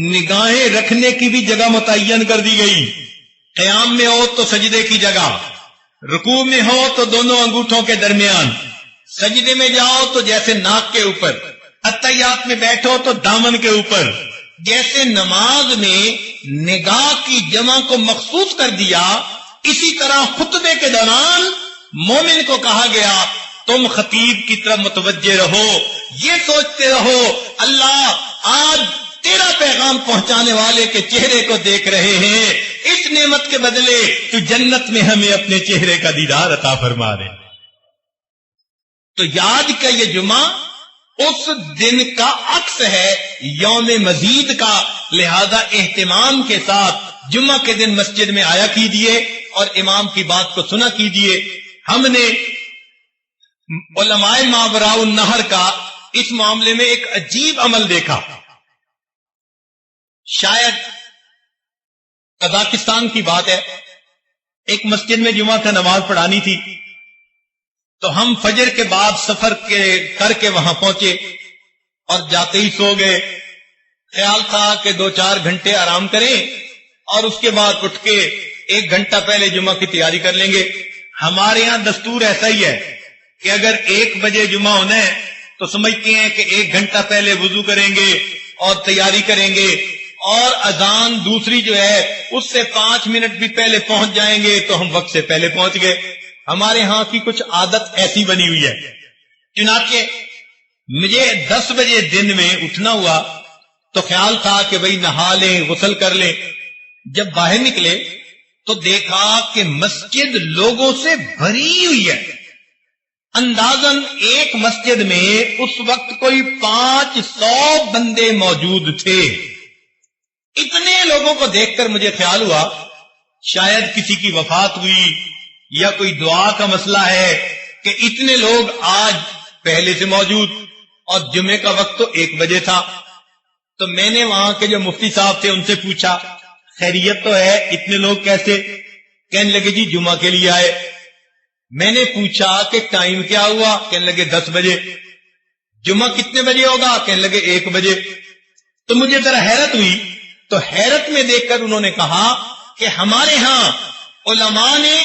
نگاہیں رکھنے کی بھی جگہ متعین کر دی گئی. قیام میں ہو تو سجدے کی جگہ, رکوع میں ہو تو دونوں انگوٹھوں کے درمیان, سجدے میں جاؤ تو جیسے ناک کے اوپر, اتحیات میں بیٹھو تو دامن کے اوپر. جیسے نماز میں نگاہ کی جمع کو مخصوص کر دیا, اسی طرح خطبے کے دوران مومن کو کہا گیا تم خطیب کی طرف متوجہ رہو, یہ سوچتے رہو اللہ آج تیرا پیغام پہنچانے والے کے چہرے کو دیکھ رہے ہیں, اس نعمت کے بدلے تو جنت میں ہمیں اپنے چہرے کا دیدار عطا فرما دے. تو یاد کا یہ جمعہ اس دن کا عکس ہے یوم مزید کا, لہذا اہتمام کے ساتھ جمعہ کے دن مسجد میں آیا کیجیے اور امام کی بات کو سنا کیجیے. ہم نے علماء ماوراء النہر کا اس معاملے میں ایک عجیب عمل دیکھا. شاید قزاقستان کی بات ہے, ایک مسجد میں جمعہ کا نماز پڑھانی تھی, تو ہم فجر کے بعد سفر کر کے وہاں پہنچے اور جاتے ہی سو گئے. خیال تھا کہ 2-4 گھنٹے آرام کریں اور اس کے بعد اٹھ کے 1 گھنٹہ پہلے جمعہ کی تیاری کر لیں گے. ہمارے یہاں دستور ایسا ہی ہے کہ اگر 1 بجے جمعہ ہونا ہے تو سمجھتے ہیں کہ 1 گھنٹہ پہلے وضو کریں گے اور تیاری کریں گے, اور اذان دوسری جو ہے اس سے 5 منٹ بھی پہلے پہنچ جائیں گے تو ہم وقت سے پہلے پہنچ گئے. ہمارے ہاں کی کچھ عادت ایسی بنی ہوئی ہے. چنانچہ مجھے 10 بجے دن میں اٹھنا ہوا تو خیال تھا کہ بھئی نہا لیں, غسل کر لیں. جب باہر نکلے تو دیکھا کہ مسجد لوگوں سے بھری ہوئی ہے. اندازاً ایک مسجد میں اس وقت کوئی 500 بندے موجود تھے. اتنے لوگوں کو دیکھ کر مجھے خیال ہوا شاید کسی کی وفات ہوئی یا کوئی دعا کا مسئلہ ہے کہ اتنے لوگ آج پہلے سے موجود, اور جمعے کا وقت تو 1 بجے تھا. تو میں نے وہاں کے جو مفتی صاحب تھے ان سے پوچھا خیریت تو ہے, اتنے لوگ کیسے؟ کہنے لگے جی جمعہ کے لیے آئے. میں نے پوچھا کہ ٹائم کیا ہوا؟ کہنے لگے 10 بجے. جمعہ کتنے بجے ہوگا؟ کہنے لگے 1 بجے. تو مجھے ذرا حیرت ہوئی, تو حیرت میں دیکھ کر انہوں نے کہا کہ ہمارے ہاں علماء نے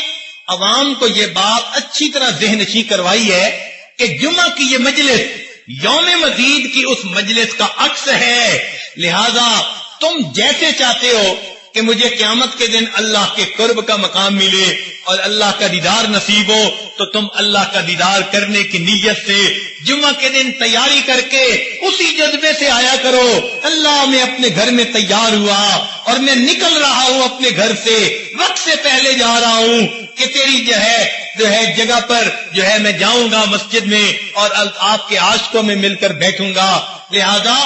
عوام کو یہ بات اچھی طرح ذہن نشین کروائی ہے کہ جمعہ کی یہ مجلس یوم مزید کی اس مجلس کا عکس ہے, لہذا تم جیسے چاہتے ہو کہ مجھے قیامت کے دن اللہ کے قرب کا مقام ملے اور اللہ کا دیدار نصیب ہو تو تم اللہ کا دیدار کرنے کی نیت سے جمعہ کے دن تیاری کر کے اسی جذبے سے آیا کرو، اللہ میں اپنے گھر میں تیار ہوا اور میں نکل رہا ہوں اپنے گھر سے، وقت سے پہلے جا رہا ہوں کہ تیری جو ہے جگہ پر میں جاؤں گا مسجد میں اور آپ کے عاشقوں میں مل کر بیٹھوں گا۔ لہذا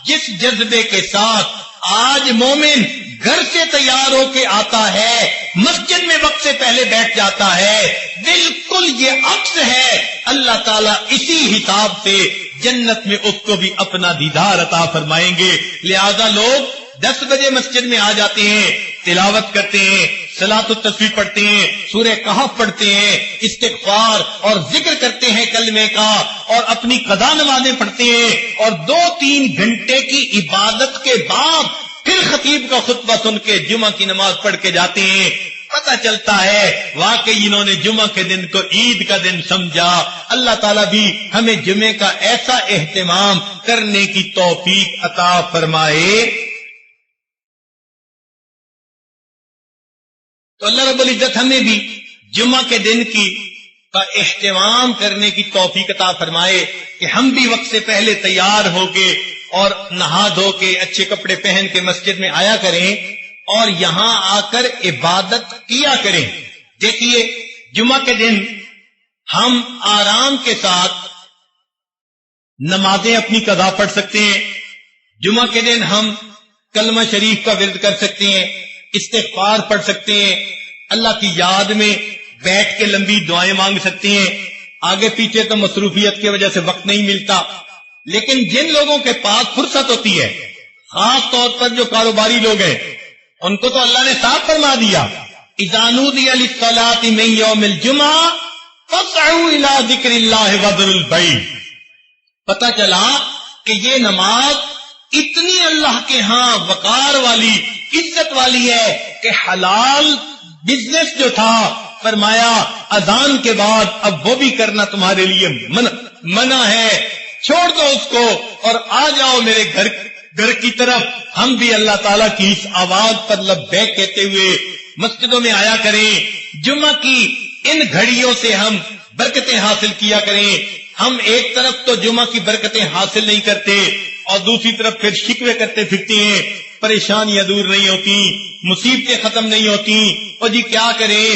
جس جذبے کے ساتھ آج مومن گھر سے تیار ہو کے آتا ہے، مسجد میں وقت سے پہلے بیٹھ جاتا ہے، بالکل یہ عکس ہے، اللہ تعالیٰ اسی حساب سے جنت میں اس کو بھی اپنا دیدار عطا فرمائیں گے۔ لہذا لوگ 10 بجے مسجد میں آ جاتے ہیں، تلاوت کرتے ہیں، صلاۃ التسبیح پڑھتے ہیں، سورہ کہف پڑھتے ہیں، استغفار اور ذکر کرتے ہیں کلمے کا، اور اپنی قضا نمازیں پڑھتے ہیں، اور 2-3 گھنٹے کی عبادت کے بعد پھر خطیب کا خطبہ سن کے جمعہ کی نماز پڑھ کے جاتے ہیں۔ پتہ چلتا ہے واقعی انہوں نے جمعہ کے دن کو عید کا دن سمجھا۔ اللہ تعالیٰ بھی ہمیں جمعے کا ایسا اہتمام کرنے کی توفیق عطا فرمائے۔ تو اللہ رب العزت ہمیں بھی جمعہ کے دن کا اہتمام کرنے کی توفیق عطا فرمائے کہ ہم بھی وقت سے پہلے تیار ہو کے اور نہا دھو کے اچھے کپڑے پہن کے مسجد میں آیا کریں اور یہاں آ کر عبادت کیا کریں۔ دیکھیے جمعہ کے دن ہم آرام کے ساتھ نمازیں اپنی قضا پڑھ سکتے ہیں، جمعہ کے دن ہم کلمہ شریف کا ورد کر سکتے ہیں، استغفار پڑھ سکتے ہیں، اللہ کی یاد میں بیٹھ کے لمبی دعائیں مانگ سکتے ہیں۔ آگے پیچھے تو مصروفیت کی وجہ سے وقت نہیں ملتا، لیکن جن لوگوں کے پاس فرصت ہوتی ہے، خاص طور پر جو کاروباری لوگ ہیں، ان کو تو اللہ نے صاف فرما دیا، اذا نودی للصلاۃ من یوم الجمعہ فاسعوا الی ذکر اللہ وذروا البیع۔ پتہ چلا کہ یہ نماز اتنی اللہ کے ہاں وقار والی، عزت والی ہے کہ حلال بزنس جو تھا فرمایا اذان کے بعد اب وہ بھی کرنا تمہارے لیے منع ہے، چھوڑ دو اس کو اور آ جاؤ میرے گھر کی طرف۔ ہم بھی اللہ تعالیٰ کی اس آواز پر لبیک کہتے ہوئے مسجدوں میں آیا کریں، جمعہ کی ان گھڑیوں سے ہم برکتیں حاصل کیا کریں۔ ہم ایک طرف تو جمعہ کی برکتیں حاصل نہیں کرتے اور دوسری طرف پھر شکوے کرتے پھرتے ہیں، پریشانیاں دور نہیں ہوتی، مصیبتیں ختم نہیں ہوتی، اور جی کیا کریں،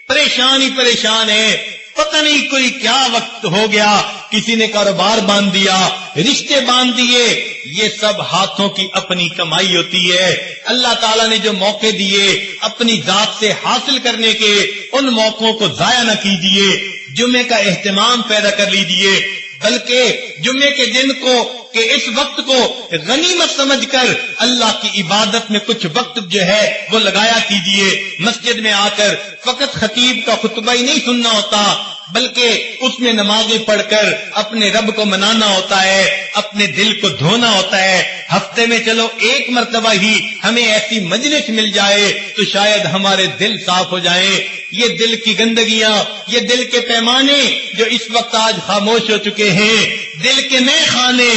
پریشان ہے، پتہ نہیں کوئی کیا وقت ہو گیا، کسی نے کاروبار باندھ دیا، رشتے باندھ دیے۔ یہ سب ہاتھوں کی اپنی کمائی ہوتی ہے۔ اللہ تعالیٰ نے جو موقع دیے اپنی ذات سے حاصل کرنے کے، ان موقعوں کو ضائع نہ کیجیے، جمعے کا اہتمام پیدا کر لیجیے، بلکہ جمعے کے دن کو کہ اس وقت کو غنیمت سمجھ کر اللہ کی عبادت میں کچھ وقت وہ لگایا کیجیے۔ مسجد میں آ کر فقط خطیب کا خطبہ ہی نہیں سننا ہوتا، بلکہ اس میں نمازیں پڑھ کر اپنے رب کو منانا ہوتا ہے، اپنے دل کو دھونا ہوتا ہے۔ ہفتے میں چلو ایک مرتبہ ہی ہمیں ایسی مجلس مل جائے تو شاید ہمارے دل صاف ہو جائیں۔ یہ دل کی گندگیاں، یہ دل کے پیمانے جو اس وقت آج خاموش ہو چکے ہیں، دل کے نئے خانے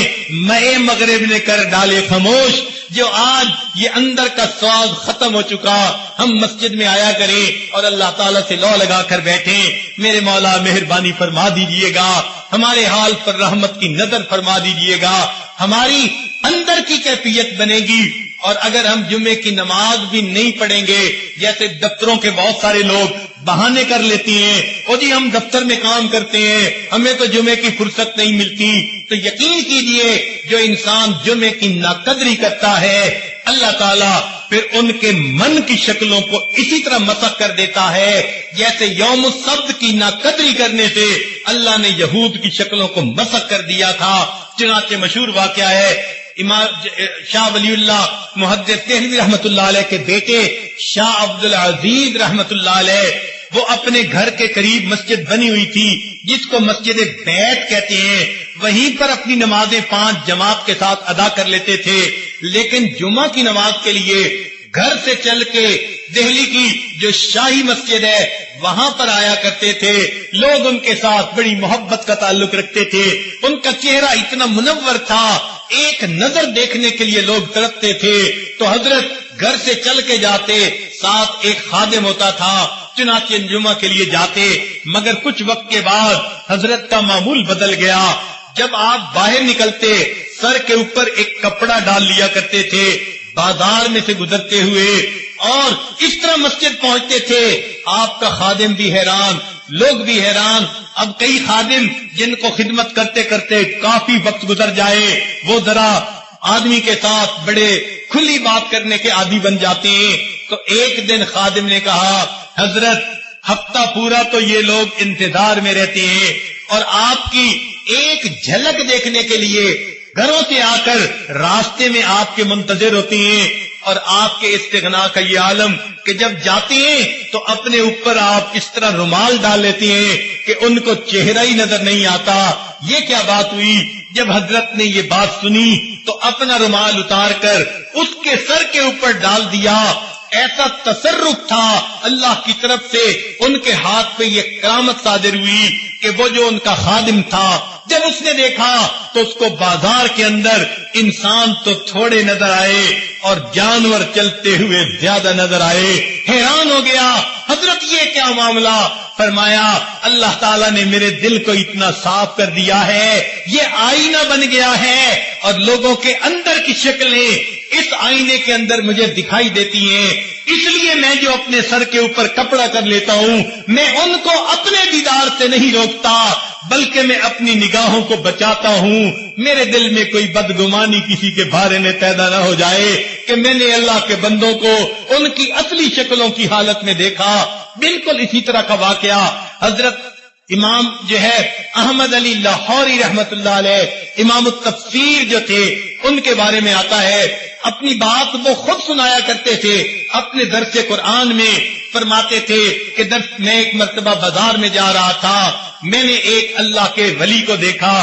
مئے مغرب نے کر ڈالے خاموش، جو آج یہ اندر کا سواز ختم ہو چکا۔ ہم مسجد میں آیا کریں اور اللہ تعالیٰ سے لو لگا کر بیٹھیں، میرے مولا مہربانی فرما دیجئے گا، ہمارے حال پر رحمت کی نظر فرما دیجئے گا، ہماری اندر کی کیفیت بنے گی۔ اور اگر ہم جمعے کی نماز بھی نہیں پڑھیں گے، جیسے دفتروں کے بہت سارے لوگ بہانے کر لیتے ہیں، اور جی ہم دفتر میں کام کرتے ہیں، ہمیں تو جمعے کی فرصت نہیں ملتی، تو یقین کیجئے جو انسان جمعے کی ناقدری کرتا ہے، اللہ تعالیٰ پھر ان کے من کی شکلوں کو اسی طرح مسخ کر دیتا ہے جیسے یوم السبت کی ناقدری کرنے سے اللہ نے یہود کی شکلوں کو مسخ کر دیا تھا۔ چنانچہ مشہور واقعہ ہے، امام شاہ ولی اللہ محدث دہلوی رحمت اللہ علیہ کے بیٹے شاہ عبد العزیز رحمت اللہ علیہ، وہ اپنے گھر کے قریب مسجد بنی ہوئی تھی جس کو مسجد بیت کہتے ہیں، وہیں پر اپنی نمازیں 5 جماعت کے ساتھ ادا کر لیتے تھے، لیکن جمعہ کی نماز کے لیے گھر سے چل کے دہلی کی جو شاہی مسجد ہے وہاں پر آیا کرتے تھے۔ لوگ ان کے ساتھ بڑی محبت کا تعلق رکھتے تھے، ان کا چہرہ اتنا منور تھا، ایک نظر دیکھنے کے لیے لوگ تڑپتے تھے۔ تو حضرت گھر سے چل کے جاتے، ساتھ ایک خادم ہوتا تھا، چنانچہ جمعہ کے لیے جاتے، مگر کچھ وقت کے بعد حضرت کا معمول بدل گیا۔ جب آپ باہر نکلتے سر کے اوپر ایک کپڑا ڈال لیا کرتے تھے بازار میں سے گزرتے ہوئے، اور اس طرح مسجد پہنچتے تھے۔ آپ کا خادم بھی حیران، لوگ بھی حیران۔ اب کئی خادم جن کو خدمت کرتے کرتے کافی وقت گزر جائے، وہ ذرا آدمی کے ساتھ بڑے کھلی بات کرنے کے عادی بن جاتے ہیں۔ تو ایک دن خادم نے کہا، حضرت ہفتہ پورا تو یہ لوگ انتظار میں رہتے ہیں اور آپ کی ایک جھلک دیکھنے کے لیے گھروں سے آ کر راستے میں آپ کے منتظر ہوتے ہیں، اور آپ کے استغنا کا یہ عالم کہ جب جاتے ہیں تو اپنے اوپر آپ اس طرح رومال ڈال لیتے ہیں کہ ان کو چہرہ ہی نظر نہیں آتا۔ یہ کیا بات ہوئی؟ جب حضرت نے یہ بات سنی تو اپنا رومال اتار کر اس کے سر کے اوپر ڈال دیا۔ ایسا تصرف تھا اللہ کی طرف سے، ان کے ہاتھ پہ یہ کرامت صادر ہوئی کہ وہ جو ان کا خادم تھا، جب اس نے دیکھا تو اس کو بازار کے اندر انسان تو تھوڑے نظر آئے اور جانور چلتے ہوئے زیادہ نظر آئے۔ حیران ہو گیا، حضرت یہ کیا معاملہ؟ فرمایا اللہ تعالیٰ نے میرے دل کو اتنا صاف کر دیا ہے، یہ آئینہ بن گیا ہے، اور لوگوں کے اندر کی شکلیں اس آئینے کے اندر مجھے دکھائی دیتی ہیں۔ اس لیے میں جو اپنے سر کے اوپر کپڑا کر لیتا ہوں، میں ان کو اپنے دیدار سے نہیں روکتا، بلکہ میں اپنی نگاہوں کو بچاتا ہوں۔ میرے دل میں کوئی بدگمانی کسی کے بارے میں پیدا نہ ہو جائے کہ میں نے اللہ کے بندوں کو ان کی اصلی شکلوں کی حالت میں دیکھا۔ بالکل اسی طرح کا واقعہ حضرت امام جو ہے احمد علی لاہوری رحمت اللہ علیہ، امام التفسیر جو تھے، ان کے بارے میں آتا ہے۔ اپنی بات وہ خود سنایا کرتے تھے اپنے درس قرآن میں۔ فرماتے تھے کہ درس میں ایک مرتبہ بازار میں جا رہا تھا، میں نے ایک اللہ کے ولی کو دیکھا،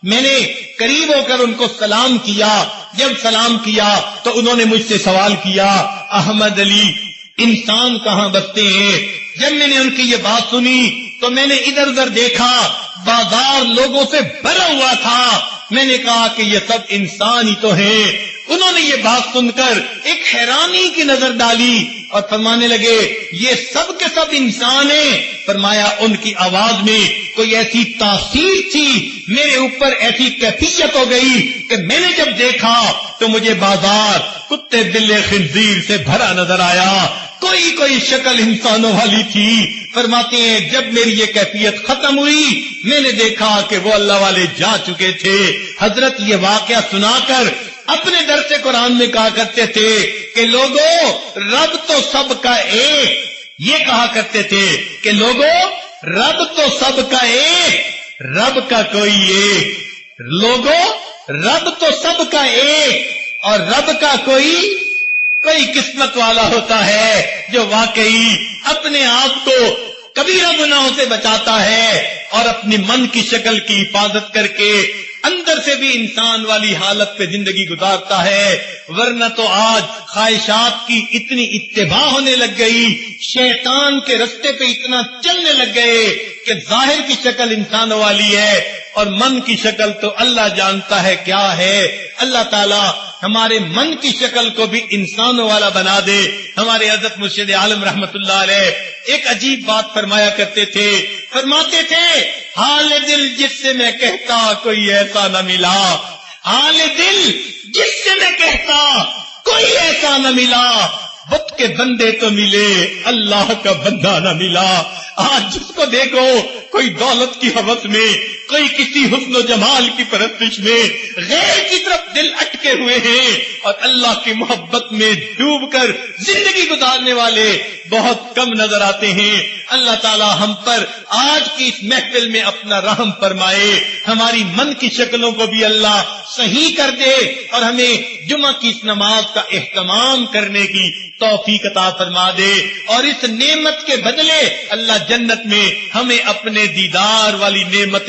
میں نے قریب ہو کر ان کو سلام کیا۔ جب سلام کیا تو انہوں نے مجھ سے سوال کیا، احمد علی انسان کہاں بستے ہیں؟ جب میں نے ان کی یہ بات سنی تو میں نے ادھر ادھر دیکھا، بازار لوگوں سے بھرا ہوا تھا۔ میں نے کہا کہ یہ سب انسان ہی تو ہیں۔ انہوں نے یہ بات سن کر ایک حیرانی کی نظر ڈالی اور فرمانے لگے، یہ سب کے سب انسان ہیں۔ فرمایا ان کی آواز میں کوئی ایسی تاثیر تھی، میرے اوپر ایسی کیفیت ہو گئی کہ میں نے جب دیکھا تو مجھے بازار کتے بلے خنزیر سے بھرا نظر آیا، کوئی شکل انسانوں والی تھی۔ فرماتے ہیں جب میری یہ کیفیت ختم ہوئی، میں نے دیکھا کہ وہ اللہ والے جا چکے تھے۔ حضرت یہ واقعہ سنا کر اپنے درس قرآن میں کہا کرتے تھے کہ لوگوں رب تو سب کا ایک، یہ کہا کرتے تھے کہ لوگوں رب تو سب کا ایک، رب کا کوئی ایک، لوگوں رب تو سب کا ایک، اور رب کا کوئی قسمت والا ہوتا ہے جو واقعی اپنے آپ کو کبیرہ گناہوں سے بچاتا ہے اور اپنی من کی شکل کی حفاظت کر کے اندر سے بھی انسان والی حالت پہ زندگی گزارتا ہے۔ ورنہ تو آج خواہشات کی اتنی اتباع ہونے لگ گئی، شیطان کے رستے پہ اتنا چلنے لگ گئے کہ ظاہر کی شکل انسانوں والی ہے اور من کی شکل تو اللہ جانتا ہے کیا ہے۔ اللہ تعالی ہمارے من کی شکل کو بھی انسانوں والا بنا دے۔ ہمارے حضرت مرشد عالم رحمت اللہ علیہ ایک عجیب بات فرمایا کرتے تھے، فرماتے تھے حال دل جس سے میں کہتا کوئی ایسا نہ ملا، حال دل جس سے میں کہتا کوئی ایسا نہ ملا، بت کے بندے تو ملے اللہ کا بندہ نہ ملا۔ آج جس کو دیکھو کوئی دولت کی ہوس میں، کوئی کسی حسن و جمال کی پرستش میں، غیر کی طرف دل اٹکے ہوئے ہیں اور اللہ کی محبت میں ڈوب کر زندگی گزارنے والے بہت کم نظر آتے ہیں۔ اللہ تعالی ہم پر آج کی اس محفل میں اپنا رحم فرمائے، ہماری من کی شکلوں کو بھی اللہ صحیح کر دے اور ہمیں جمعہ کی اس نماز کا اہتمام کرنے کی توفیق عطا فرما دے، اور اس نعمت کے بدلے اللہ جنت میں ہمیں اپنے دیدار والی نعمت